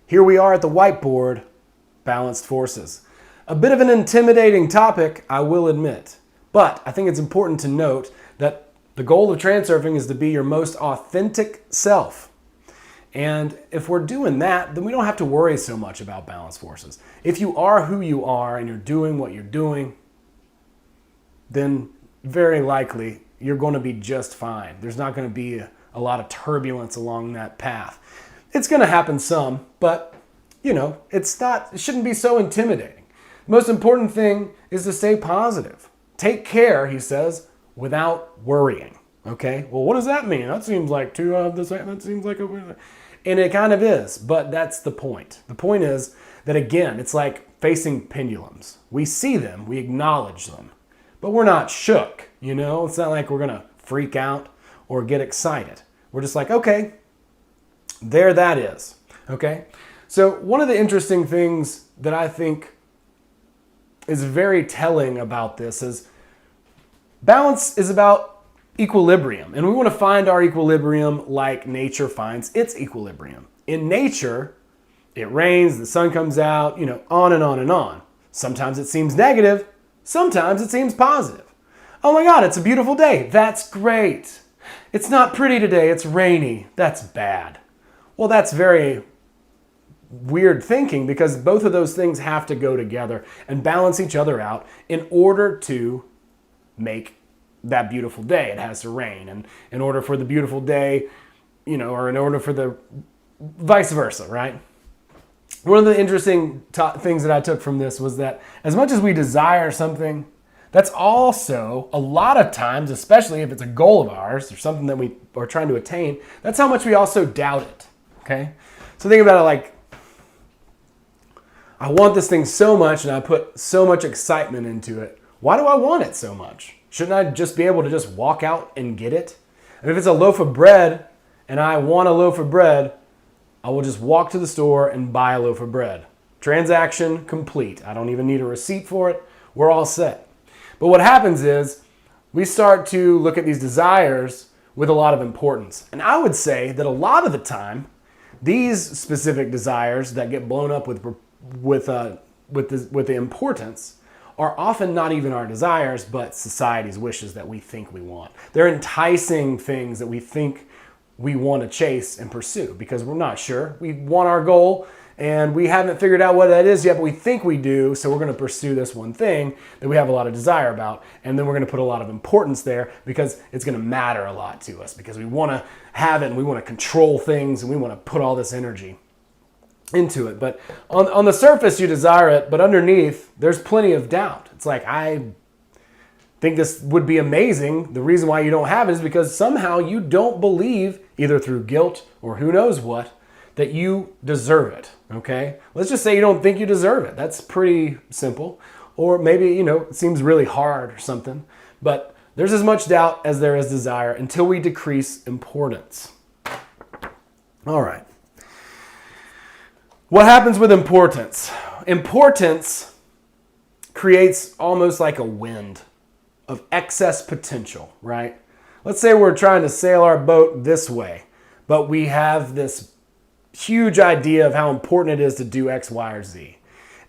Here we are at the whiteboard, balanced forces. A bit of an intimidating topic, I will admit. But I think it's important to note that the goal of transurfing is to be your most authentic self. And if we're doing that, then we don't have to worry so much about balanced forces. If you are who you are and you're doing what you're doing, then very likely you're going to be just fine. There's not going to be a lot of turbulence along that path. It's going to happen some, but it shouldn't be so intimidating. The most important thing is to stay positive. Take care, he says, without worrying. Okay? Well, what does that mean? That seems like two of the same. That seems like a... And it kind of is, but that's the point. The point is that, again, it's like facing pendulums. We see them, we acknowledge them, but we're not shook, It's not like we're going to freak out or get excited. We're just like, okay, there that is, okay? So one of the interesting things that I think is very telling about this is balance is about equilibrium. And we want to find our equilibrium like nature finds its equilibrium. In nature, it rains, the sun comes out, on and on and on. Sometimes it seems negative, sometimes it seems positive. Oh my God, it's a beautiful day. That's great. It's not pretty today, it's rainy. That's bad. Well, that's very weird thinking because both of those things have to go together and balance each other out in order to make that beautiful day. It has to rain. And in order for the beautiful day, or in order for the vice versa, right? One of the interesting things that I took from this was that as much as we desire something, that's also a lot of times, especially if it's a goal of ours or something that we are trying to attain, that's how much we also doubt it. Okay? So think about it like, I want this thing so much and I put so much excitement into it. Why do I want it so much? Shouldn't I just be able to just walk out and get it? And if it's a loaf of bread and I want a loaf of bread, I will just walk to the store and buy a loaf of bread. Transaction complete. I don't even need a receipt for it. We're all set. But what happens is we start to look at these desires with a lot of importance. And I would say that a lot of the time, these specific desires that get blown up with the importance are often not even our desires, but society's wishes that we think we want. They're enticing things that we think we want to chase and pursue because we're not sure. We want our goal and we haven't figured out what that is yet, but we think we do, so we're going to pursue this one thing that we have a lot of desire about, and then we're going to put a lot of importance there because it's going to matter a lot to us because we want to have it and we want to control things and we want to put all this energy into it. But on the surface you desire it, but underneath there's plenty of doubt. It's like, I think this would be amazing. The reason why you don't have it is because somehow you don't believe, either through guilt or who knows what, that you deserve it, okay? Let's just say you don't think you deserve it. That's pretty simple. Or maybe, it seems really hard or something. But there's as much doubt as there is desire until we decrease importance. All right. What happens with importance? Importance creates almost like a wind of excess potential, right? Let's say we're trying to sail our boat this way, but we have this huge idea of how important it is to do X, Y, or Z.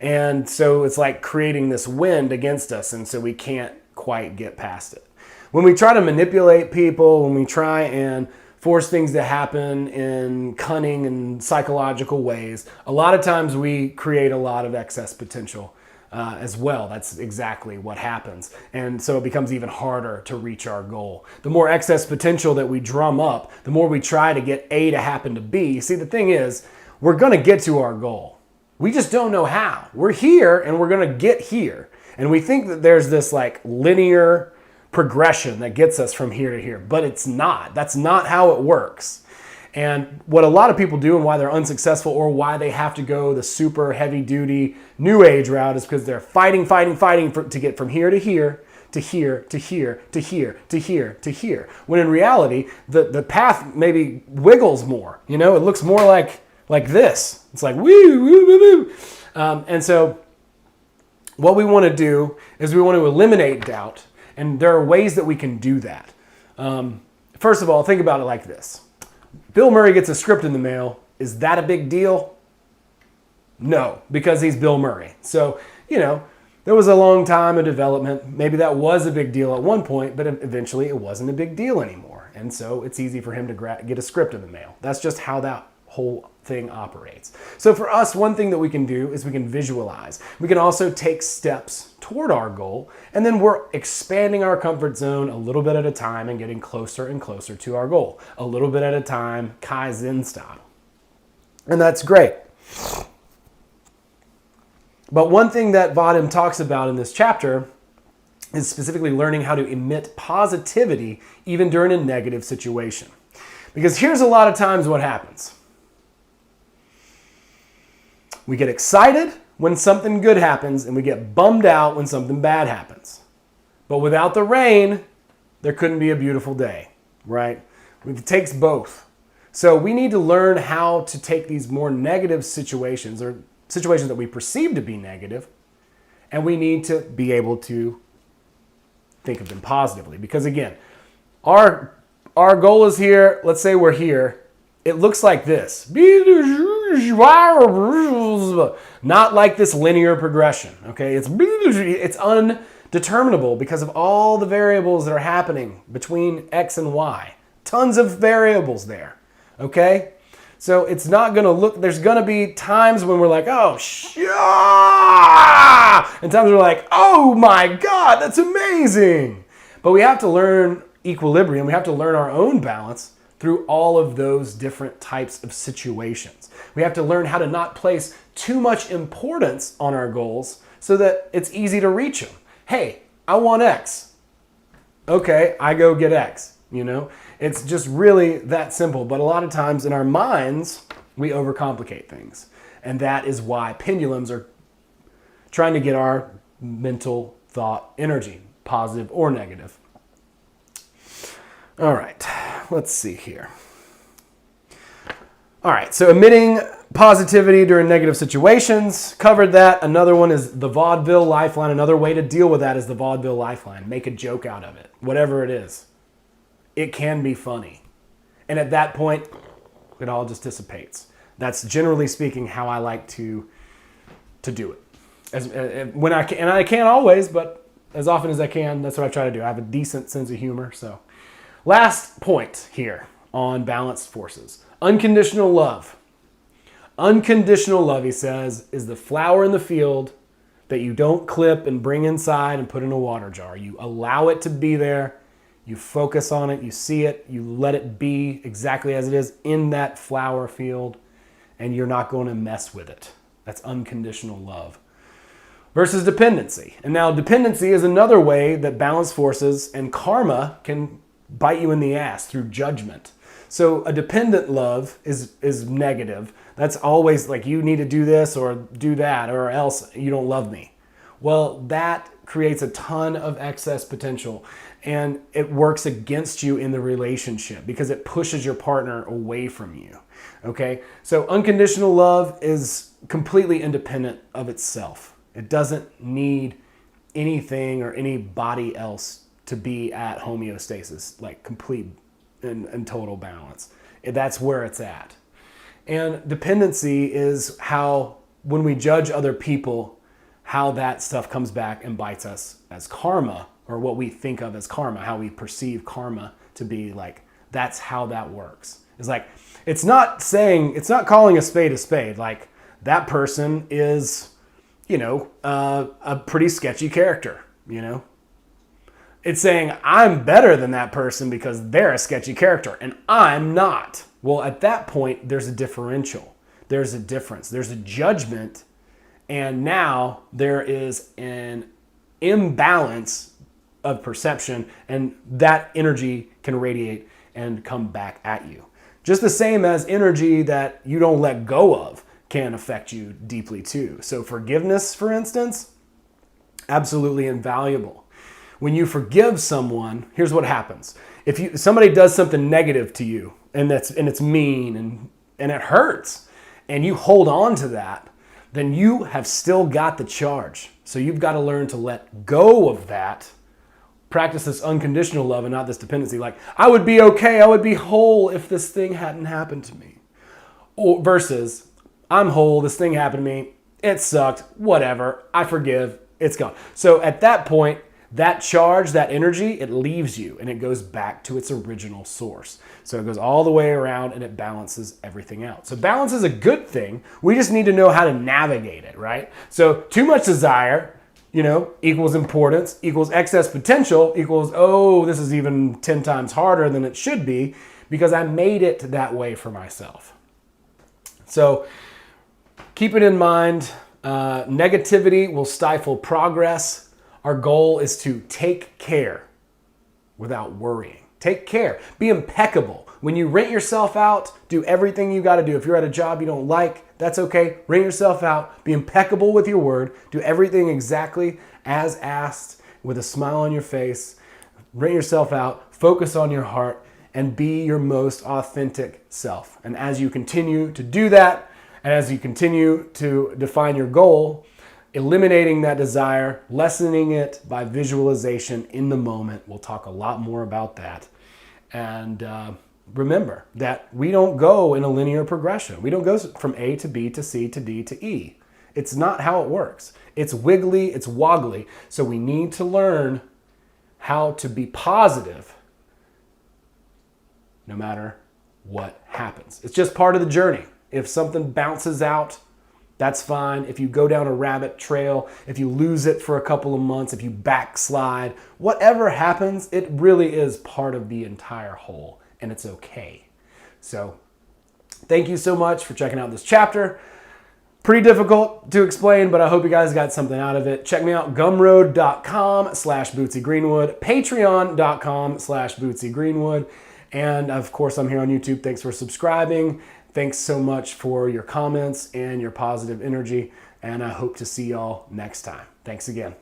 And so it's like creating this wind against us, and so we can't quite get past it. When we try to manipulate people, when we try and force things to happen in cunning and psychological ways, a lot of times we create a lot of excess potential as well. That's exactly what happens. And so it becomes even harder to reach our goal. The more excess potential that we drum up, the more we try to get A to happen to B. See, the thing is, we're going to get to our goal. We just don't know how. We're here and we're going to get here. And we think that there's this like linear progression that gets us from here to here, but it's not. That's not how it works. And what a lot of people do and why they're unsuccessful or why they have to go the super heavy duty new age route is because they're fighting to get from here to here, to here, to here, to here, to here, to here. When in reality, the path maybe wiggles more. It looks more like this. It's like woo, woo, woo, woo. And so what we want to do is we want to eliminate doubt. And there are ways that we can do that. First of all, think about it like this. Bill Murray gets a script in the mail. Is that a big deal? No, because he's Bill Murray. So, there was a long time of development. Maybe that was a big deal at one point, but eventually it wasn't a big deal anymore. And so it's easy for him to get a script in the mail. That's just how that whole thing operates. So for us, one thing that we can do is we can visualize. We can also take steps toward our goal, and then we're expanding our comfort zone a little bit at a time and getting closer and closer to our goal. A little bit at a time, Kaizen style. And that's great. But one thing that Vadim talks about in this chapter is specifically learning how to emit positivity even during a negative situation. Because here's a lot of times what happens. We get excited when something good happens, and we get bummed out when something bad happens. But without the rain, there couldn't be a beautiful day, right? It takes both. So we need to learn how to take these more negative situations, or situations that we perceive to be negative, and we need to be able to think of them positively. Because again, our goal is here. Let's say we're here. It looks like this. Not like this linear progression, okay? It's undeterminable because of all the variables that are happening between X and Y. Tons of variables there, okay? So it's not going to look, there's going to be times when we're like, oh, and times we're like, oh my God, that's amazing. But we have to learn equilibrium. We have to learn our own balance through all of those different types of situations. We have to learn how to not place too much importance on our goals so that it's easy to reach them. Hey, I want X. Okay, I go get X, It's just really that simple. But a lot of times in our minds, we overcomplicate things. And that is why pendulums are trying to get our mental thought energy, positive or negative. All right, let's see here. All right, so emitting positivity during negative situations, covered that. Another one is the vaudeville lifeline. Another way to deal with that is the vaudeville lifeline. Make a joke out of it, whatever it is. It can be funny. And at that point, it all just dissipates. That's generally speaking how I like to do it. When I can, and I can't always, but as often as I can, that's what I try to do. I have a decent sense of humor, so. Last point here on balanced forces. Unconditional love. Unconditional love, he says, is the flower in the field that you don't clip and bring inside and put in a water jar. You allow it to be there. You focus on it. You see it. You let it be exactly as it is in that flower field, and you're not going to mess with it. That's unconditional love. Versus dependency. And now dependency is another way that balanced forces and karma can bite you in the ass through judgment. So a dependent love is negative. That's always like, you need to do this or do that or else you don't love me. Well, that creates a ton of excess potential, and it works against you in the relationship because it pushes your partner away from you. Okay? So unconditional love is completely independent of itself. It doesn't need anything or anybody else to be at homeostasis, like complete and total balance. That's where it's at. And dependency is how, when we judge other people, how that stuff comes back and bites us as karma, or what we think of as karma, how we perceive karma to be. Like, that's how that works. It's like, it's not calling a spade. Like, that person is, a pretty sketchy character, It's saying, I'm better than that person because they're a sketchy character and I'm not. Well, at that point, there's a differential. There's a difference. There's a judgment. And now there is an imbalance of perception, and that energy can radiate and come back at you. Just the same as energy that you don't let go of can affect you deeply too. So forgiveness, for instance, absolutely invaluable. When you forgive someone, here's what happens. If somebody does something negative to you and it's mean and it hurts, and you hold on to that, then you have still got the charge. So you've got to learn to let go of that. Practice this unconditional love and not this dependency. Like, I would be okay, I would be whole if this thing hadn't happened to me. Or versus, I'm whole. This thing happened to me. It sucked. Whatever. I forgive. It's gone. So at that point, that charge, that energy, it leaves you and it goes back to its original source. So it goes all the way around and it balances everything out. So balance is a good thing. We just need to know how to navigate it, right? So too much desire, equals importance, equals excess potential, equals, oh, this is even 10 times harder than it should be because I made it that way for myself. So keep it in mind. Negativity will stifle progress. Our goal is to take care without worrying. Take care. Be impeccable. When you rent yourself out, do everything you got to do. If you're at a job you don't like, that's okay. Rent yourself out. Be impeccable with your word. Do everything exactly as asked with a smile on your face. Rent yourself out. Focus on your heart and be your most authentic self. And as you continue to do that, and as you continue to define your goal, eliminating that desire, lessening it by visualization in the moment. We'll talk a lot more about that. And remember that we don't go in a linear progression. We don't go from A to B to C to D to E. It's not how it works. It's wiggly, it's woggly. So we need to learn how to be positive no matter what happens. It's just part of the journey. If something bounces out, that's fine. If you go down a rabbit trail, if you lose it for a couple of months, if you backslide, whatever happens, it really is part of the entire whole, and it's okay. So thank you so much for checking out this chapter. Pretty difficult to explain, but I hope you guys got something out of it. Check me out, gumroad.com/BootsyGreenwood, patreon.com/BootsyGreenwood, and of course I'm here on YouTube. Thanks for subscribing. Thanks so much for your comments and your positive energy, and I hope to see y'all next time. Thanks again.